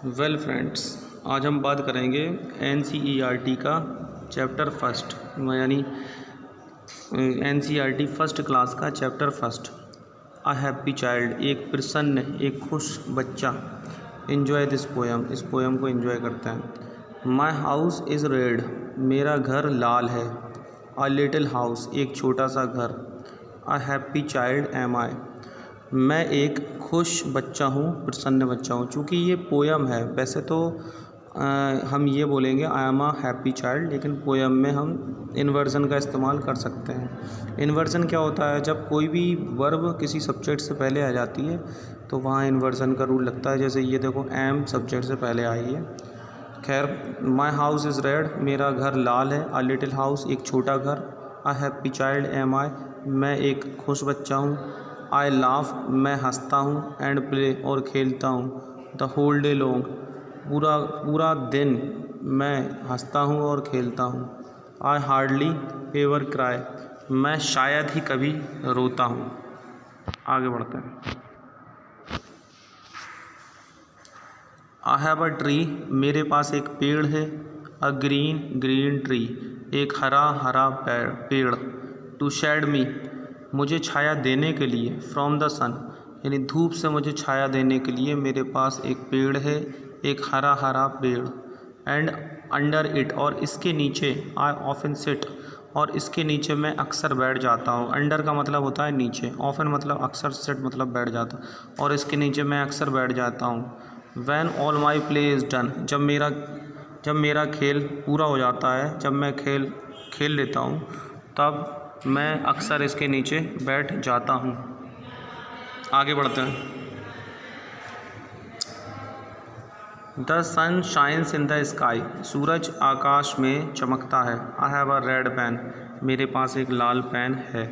Well friends, आज हम बात करेंगे NCERT का चैप्टर फर्स्ट यानी NCERT फर्स्ट क्लास का chapter first. A happy child, एक प्रसन्न, एक खुश बच्चा। इन्जॉय दिस पोएम, इस पोएम को इन्जॉय करते हैं। माई हाउस इज़ रेड, मेरा घर लाल है। अ लिटिल हाउस, एक छोटा सा घर। अ हैप्पी चाइल्ड एम आई, मैं एक खुश बच्चा हूँ, प्रसन्न बच्चा हूँ। चूँकि ये पोयम है, वैसे तो हम ये बोलेंगे I am a happy child, लेकिन पोयम में हम इन्वर्जन का इस्तेमाल कर सकते हैं। इन्वर्जन क्या होता है? जब कोई भी वर्ब किसी सब्जेक्ट से पहले आ जाती है तो वहाँ इन्वर्जन का रूल लगता है। जैसे ये देखो, एम सब्जेक्ट से पहले आई है। खैर, माई हाउस इज़ रेड, मेरा घर लाल है। अ लिटिल हाउस, एक छोटा घर। अ हैप्पी चाइल्ड एम आई, मैं एक खुश बच्चा हूँ। आई लाफ, मैं हंसता हूँ। एंड प्ले, और खेलता हूँ। द होल डे लॉन्ग, पूरा पूरा दिन मैं हंसता हूँ और खेलता हूँ। आई हार्डली एवर क्राई, मैं शायद ही कभी रोता हूँ। आगे बढ़ते हैं। आई हैव अ ट्री, मेरे पास एक पेड़ है। अ ग्रीन ग्रीन ट्री, एक हरा हरा पेड़। टू शेड मी, मुझे छाया देने के लिए। फ्रॉम द सन, यानी धूप से मुझे छाया देने के लिए मेरे पास एक पेड़ है, एक हरा हरा पेड़। एंड अंडर इट, और इसके नीचे। आई ऑफन सिट, और इसके नीचे मैं अक्सर बैठ जाता हूँ। अंडर का मतलब होता है नीचे, ऑफन मतलब अक्सर, सिट मतलब बैठ जाता, और इसके नीचे मैं अक्सर बैठ जाता हूँ। When all my play is done, जब मेरा खेल पूरा हो जाता है, जब मैं खेल लेता हूँ, तब मैं अक्सर इसके नीचे बैठ जाता हूँ। आगे बढ़ते हैं। The sun shines in the sky, सूरज आकाश में चमकता है। I have a red pen, मेरे पास एक लाल पेन है।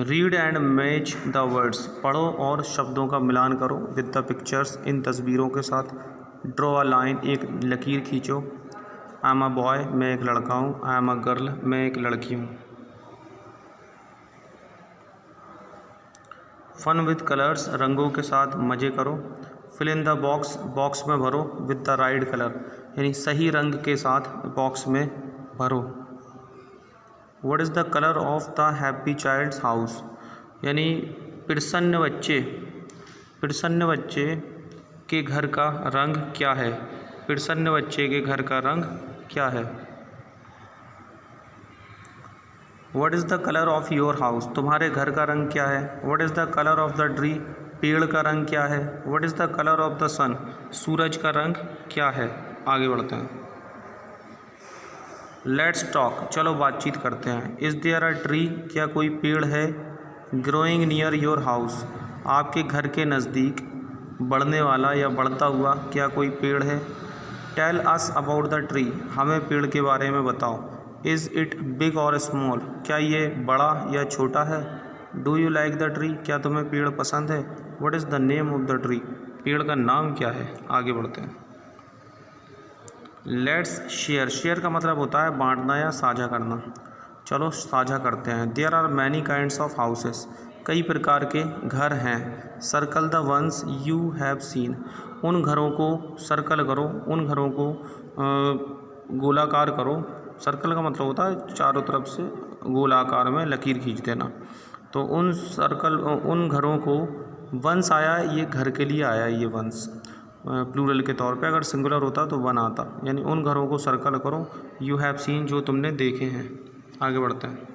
Read and match the words, पढ़ो और शब्दों का मिलान करो। विद द पिक्चर्स, इन तस्वीरों के साथ। ड्रॉ अ लाइन, एक लकीर खींचो। आई एम अ बॉय, मैं एक लड़का हूँ। आई एम अ गर्ल, मैं एक लड़की हूँ। फन विद कलर्स, रंगों के साथ मज़े करो। Fill in the box, box में भरो। विद द राइट कलर, यानी सही रंग के साथ बॉक्स में भरो। What is the colour of the happy child's house, यानी प्रसन्न बच्चे के घर का रंग क्या है? प्रसन्न बच्चे के घर का रंग क्या है? What is the colour of your house, तुम्हारे घर का रंग क्या है? What is the colour of the tree, पेड़ का रंग क्या है? What is the colour of the sun, सूरज का रंग क्या है? आगे बढ़ते हैं। लेट्स टॉक, चलो बातचीत करते हैं। इज़ देयर अ ट्री, क्या कोई पेड़ है? ग्रोइंग नियर योर हाउस, आपके घर के नज़दीक बढ़ने वाला या बढ़ता हुआ क्या कोई पेड़ है? Tell us about the tree, हमें पेड़ के बारे में बताओ। इज़ इट बिग और स्मॉल, क्या ये बड़ा या छोटा है? Do you like the tree, क्या तुम्हें पेड़ पसंद है? What is the name of the tree, पेड़ का नाम क्या है? आगे बढ़ते हैं। लेट्स शेयर, शेयर का मतलब होता है बांटना या साझा करना। चलो साझा करते हैं। There are many kinds of houses, कई प्रकार के घर हैं। Circle the ones you have seen, उन घरों को सर्कल करो, उन घरों को गोलाकार करो। सर्कल का मतलब होता है चारों तरफ से गोलाकार में लकीर खींच देना। तो उन घरों को, वंस आया, ये घर के लिए आया, ये वंस प्लूरल के तौर पे। अगर सिंगुलर होता तो वन आता, यानी उन घरों को सर्कल करो। यू हैव सीन, जो तुमने देखे हैं। आगे बढ़ते हैं।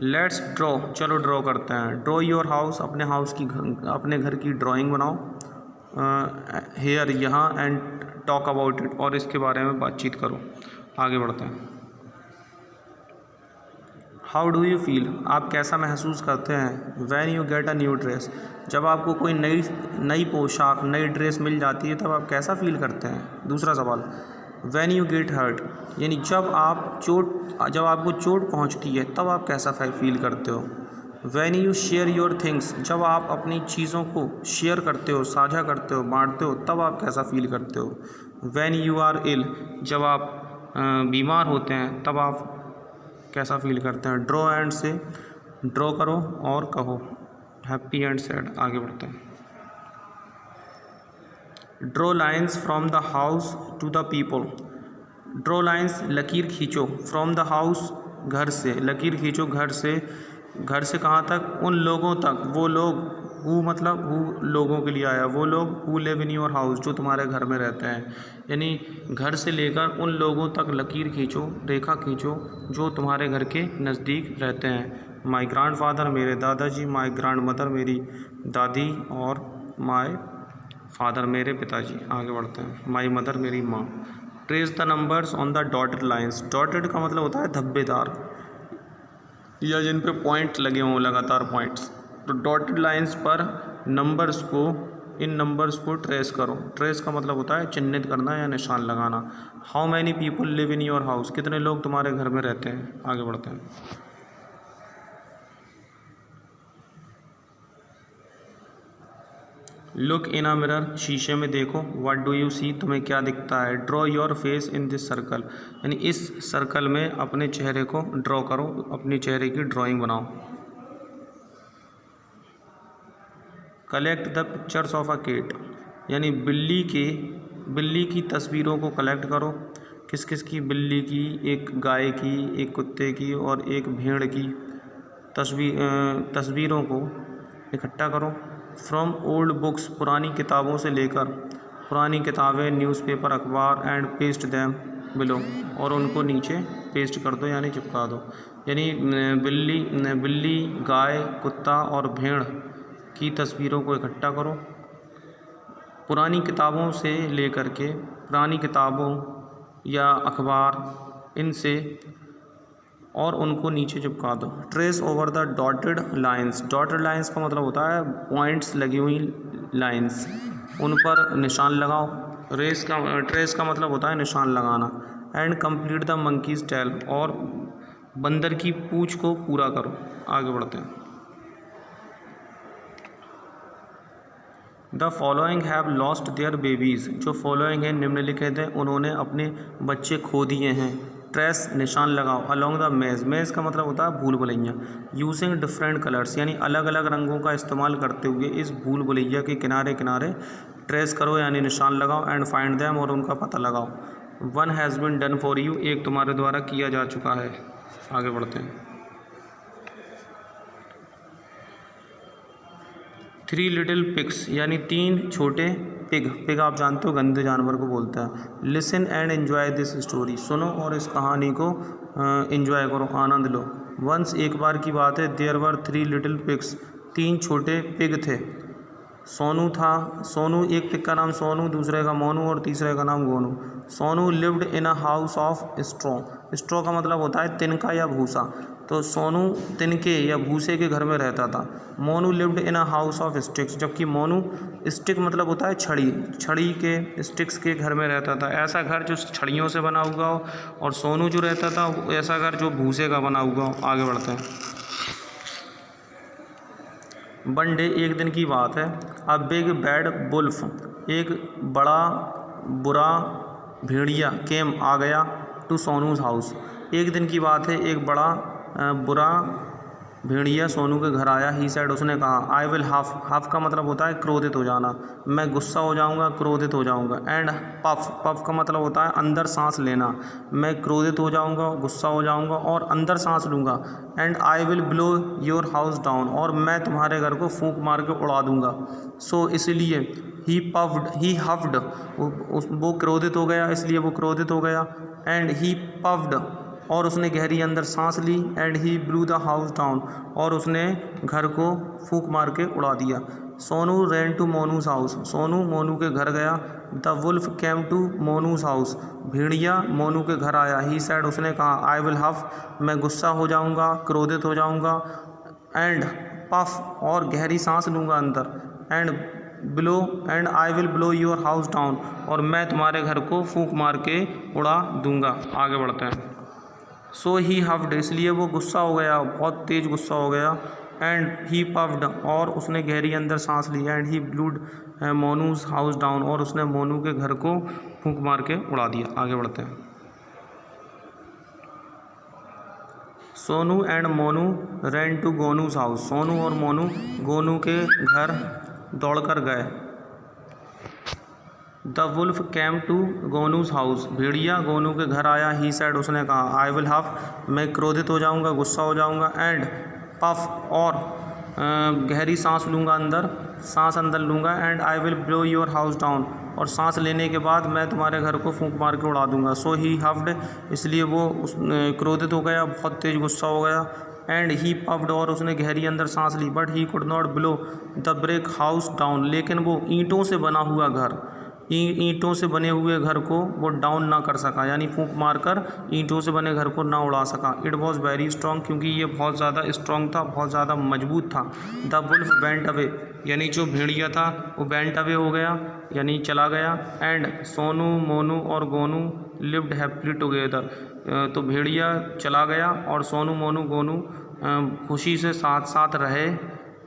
लेट्स ड्रॉ, चलो ड्रॉ करते हैं। ड्रॉ योर हाउस, अपने घर की ड्राइंग बनाओ। हेयर, यहाँ। एंड टॉक अबाउट इट, और इसके बारे में बातचीत करो। आगे बढ़ते हैं। हाउ डू यू फील, आप कैसा महसूस करते हैं? When you get a new dress, जब आपको कोई नई पोशाक, नई ड्रेस मिल जाती है, तब आप कैसा फील करते हैं? दूसरा सवाल, वैन यू गेट हर्ट, यानी जब आपको चोट पहुंचती है, तब आप कैसा फील करते हो? When you share your things, जब आप अपनी चीज़ों को शेयर करते हो, साझा करते हो, बांटते हो, तब आप कैसा फील करते हो? वैन यू आर इल, जब आप बीमार होते हैं, तब आप कैसा फील करते हैं? ड्रॉ एंड से, ड्रॉ करो और कहो। Happy and sad. आगे बढ़ते हैं। Draw lines from the house to the people. Draw lines लकीर खींचो, फ्रॉम द हाउस घर से, लकीर खींचो घर से कहाँ तक, उन लोगों तक, वो लोग, हु मतलब हु लोगों के लिए आया, वो लोग who live in your house, जो तुम्हारे घर में रहते हैं, यानी घर से लेकर उन लोगों तक लकीर खींचो, रेखा खींचो जो तुम्हारे घर के नज़दीक रहते हैं। माई ग्रैंड फादर मेरे दादाजी, माई ग्रैंड मदर मेरी दादी, और माई फादर मेरे पिताजी। आगे बढ़ते हैं, माई मदर मेरी माँ। Trace the numbers on the dotted lines. Dotted का मतलब होता है धब्बेदार या जिन पे पॉइंट लगे हों, लगातार पॉइंट्स। तो डॉटेड लाइन्स पर नंबर्स को, इन नंबर्स को ट्रेस करो। ट्रेस का मतलब होता है चिन्हित करना या निशान लगाना। How many people live in your house, कितने लोग तुम्हारे घर में रहते हैं। आगे बढ़ते हैं। लुक इन अ मिरर, शीशे में देखो। व्हाट डू यू सी, तुम्हें क्या दिखता है। Draw your face in this circle, यानी इस सर्कल में अपने चेहरे को ड्रॉ करो, अपने चेहरे की ड्राइंग बनाओ। Collect the pictures of a cat, यानी बिल्ली की तस्वीरों को कलेक्ट करो। किस किस की, बिल्ली की, एक गाय की, एक कुत्ते की और एक भेड़ की तस्वीरों को इकट्ठा करो। फ्रॉम ओल्ड बुक्स, पुरानी किताबों से लेकर, पुरानी किताबें, न्यूज़पेपर, अखबार, एंड पेस्ट दैम बिलो, और उनको नीचे पेस्ट कर दो यानी चिपका दो। यानी बिल्ली, गाय, कुत्ता और भेड़ की तस्वीरों को इकट्ठा करो, पुरानी किताबों से लेकर के, पुरानी किताबों या अखबार इनसे, और उनको नीचे चिपका दो। Trace over the dotted lines. Dotted lines का मतलब होता है पॉइंट्स लगी हुई लाइन्स, उन पर निशान लगाओ। ट्रेस का मतलब होता है निशान लगाना। And complete the monkey's tail, और बंदर की पूंछ को पूरा करो। आगे बढ़ते हैं। The following have lost their babies, जो फॉलोइंग है निम्नलिखित है, उन्होंने अपने बच्चे खो दिए हैं। ट्रेस निशान लगाओ। अलॉन्ग द मेज, मेज का मतलब होता है भूल भुलैया। यूजिंग डिफरेंट कलर्स, यानी अलग अलग रंगों का इस्तेमाल करते हुए इस भूल भुलैया के किनारे किनारे ट्रेस करो यानी निशान लगाओ। एंड फाइंड दैम, और उनका पता लगाओ। One has been done for you, एक तुम्हारे द्वारा किया जा चुका है। आगे बढ़ते हैं। थ्री लिटिल पिग्स, यानी तीन छोटे पिग आप जानते हो गंदे जानवर को बोलता है। Listen and enjoy this story, सुनो और इस कहानी को एंजॉय करो, आनंद लो। वंस, एक बार की बात है, there were three little pigs, तीन छोटे पिग थे। सोनू था, सोनू, एक पिग का नाम सोनू, दूसरे का मोनू और तीसरे का नाम Gonu. Sonu lived in a house of straw. Straw का मतलब होता है तिनका या भूसा, तो सोनू तिनके या भूसे के घर में रहता था। Monu lived in a house of sticks, जबकि मोनू, स्टिक मतलब होता है छड़ी के, स्टिक्स के घर में रहता था। ऐसा घर जो छड़ियों से बना हुआ हो, और सोनू जो रहता था ऐसा घर जो भूसे का बना हुआ हो। आगे बढ़ते हैं। वन डे, एक दिन की बात है। अ बिग बैड वुल्फ, एक बड़ा बुरा भेड़िया, केम आ गया, टू सोनूज हाउस। एक दिन की बात है, एक बड़ा बुरा भेड़िया सोनू के घर आया। ही सेड, उसने कहा, आई विल हाफ, हाफ का मतलब होता है क्रोधित हो जाना, मैं गुस्सा हो जाऊंगा, क्रोधित हो जाऊंगा। एंड पफ, पफ का मतलब होता है अंदर सांस लेना, मैं क्रोधित हो जाऊंगा, गुस्सा हो जाऊंगा और अंदर सांस लूंगा। And I will blow your house down, और मैं तुम्हारे घर को फूंक मार के उड़ा दूंगा। सो इसलिए ही हफ्ड, वो क्रोधित हो गया, इसलिए वो क्रोधित हो गया। एंड ही पफ्ड, और उसने गहरी अंदर सांस ली। And he blew the house down, और उसने घर को फूंक मार के उड़ा दिया। Sonu ran to Monu's house, Sonu Monu के घर गया। The wolf came to Monu's house, भेड़िया मोनू के घर आया। ही सेड, उसने कहा, आई विल हफ, मैं गुस्सा हो जाऊंगा, क्रोधित हो जाऊंगा। एंड पफ, और गहरी सांस लूँगा अंदर। And blow, and I will blow your house down, और मैं तुम्हारे घर को फूंक मार के उड़ा दूंगा। आगे बढ़ते हैं। सो ही हफ्ड, इसलिए वो गुस्सा हो गया, बहुत तेज़ गुस्सा हो गया। एंड ही पफ्ड, और उसने गहरी अंदर सांस ली। And he blowed Monu's house down, और उसने मोनू के घर को फूंक मार के उड़ा दिया। आगे बढ़ते हैं। Sonu and Monu ran to Gonu's house, Sonu और मोनू गोनू के घर दौड़कर गए। The wolf came to Gonu's house, भेड़िया गोनू के घर आया। ही सैड, उसने कहा। आई विल हफ, मैं क्रोधित हो जाऊंगा, गुस्सा हो जाऊंगा। एंड पफ, और गहरी सांस लूँगा, सांस अंदर लूँगा। And I will blow your house down, और सांस लेने के बाद मैं तुम्हारे घर को फूंक मार के उड़ा दूंगा। सो ही हफ्ड, इसलिए वो क्रोधित हो गया, बहुत तेज गुस्सा हो गया। एंड ही पफ्ड, और उसने गहरी अंदर सांस ली। But he could not blow the brick house down, लेकिन वो ईंटों से बना हुआ घर, ईंटों से बने हुए घर को वो डाउन ना कर सका, यानी फूंक मारकर ईंटों से बने घर को ना उड़ा सका। इट वॉज वेरी स्ट्रॉन्ग, क्योंकि ये बहुत ज़्यादा स्ट्रॉन्ग था, बहुत ज़्यादा मजबूत था। द वुल्फ वेंट अवे, यानी जो भेड़िया था वो वेंट अवे हो गया, यानी चला गया। एंड सोनू, मोनू और गोनू लिव्ड हैप्पीली टुगेदर, तो भेड़िया चला गया और सोनू, मोनू, गोनू खुशी से साथ साथ रहे।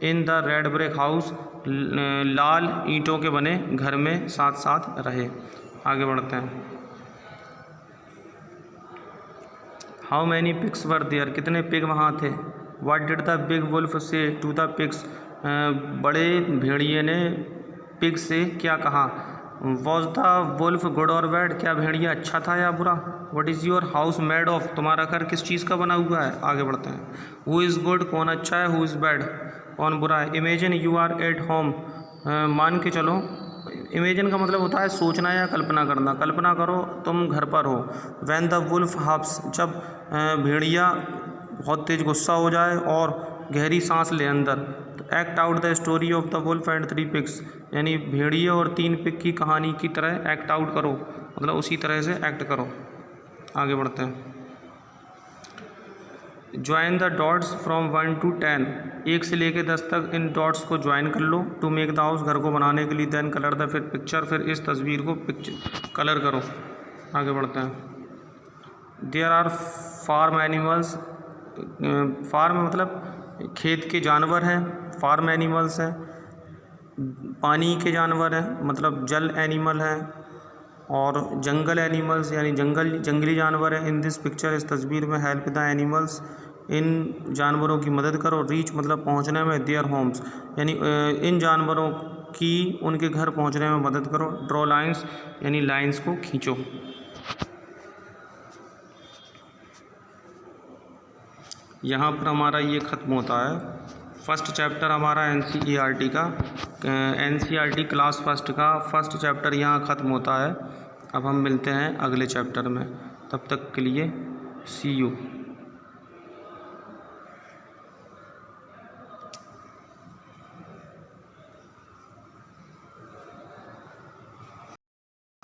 In the red brick house, लाल ईंटों के बने घर में साथ साथ रहे। आगे बढ़ते हैं। How many pigs were there, कितने पिग वहाँ थे। What did the big wolf say to the pigs, बड़े भेड़िए ने पिग से क्या कहा। वॉज द वुल्फ गुड और बैड, क्या भेड़िया अच्छा था या बुरा। What is your house made of, तुम्हारा घर किस चीज़ का बना हुआ है। आगे बढ़ते हैं। हु इज़ गुड, कौन अच्छा है। हु इज़ बैड, कौन बुरा है। Imagine you are at home, मान के चलो, इमेजिन का मतलब होता है सोचना या कल्पना करना। कल्पना करो तुम घर पर हो। वैन द वुल्फ हफ्स, जब भेड़िया बहुत तेज गुस्सा हो जाए और गहरी सांस ले अंदर। तो act out the story of the wolf and 3 pigs, यानी भेड़िए और 3 पिग की कहानी की तरह एक्ट आउट करो, मतलब उसी तरह से एक्ट करो। आगे बढ़ते हैं। Join the dots from 1 to 10, 1 से लेकर 10 तक इन डॉट्स को ज्वाइन कर लो। टू मेक द हाउस, घर को बनाने के लिए। देन कलर द, फिर पिक्चर, फिर इस तस्वीर को कलर करो। आगे बढ़ते हैं। There are farm animals, farm मतलब खेत के जानवर हैं, फार्म एनिमल्स हैं। पानी के जानवर हैं, मतलब जल एनिमल हैं। और जंगल एनिमल्स, यानी जंगली जानवर हैं। इन दिस पिक्चर, इस तस्वीर में। हेल्प द एनिमल्स, इन जानवरों की मदद करो। रीच मतलब पहुंचने में। देयर होम्स, यानी इन जानवरों की उनके घर पहुंचने में मदद करो। ड्रॉ लाइंस, यानी लाइंस को खींचो। यहाँ पर हमारा ये ख़त्म होता है फर्स्ट चैप्टर हमारा NCERT का, NCERT क्लास फर्स्ट का फर्स्ट चैप्टर यहाँ ख़त्म होता है। अब हम मिलते हैं अगले चैप्टर में, तब तक के लिए सी यू।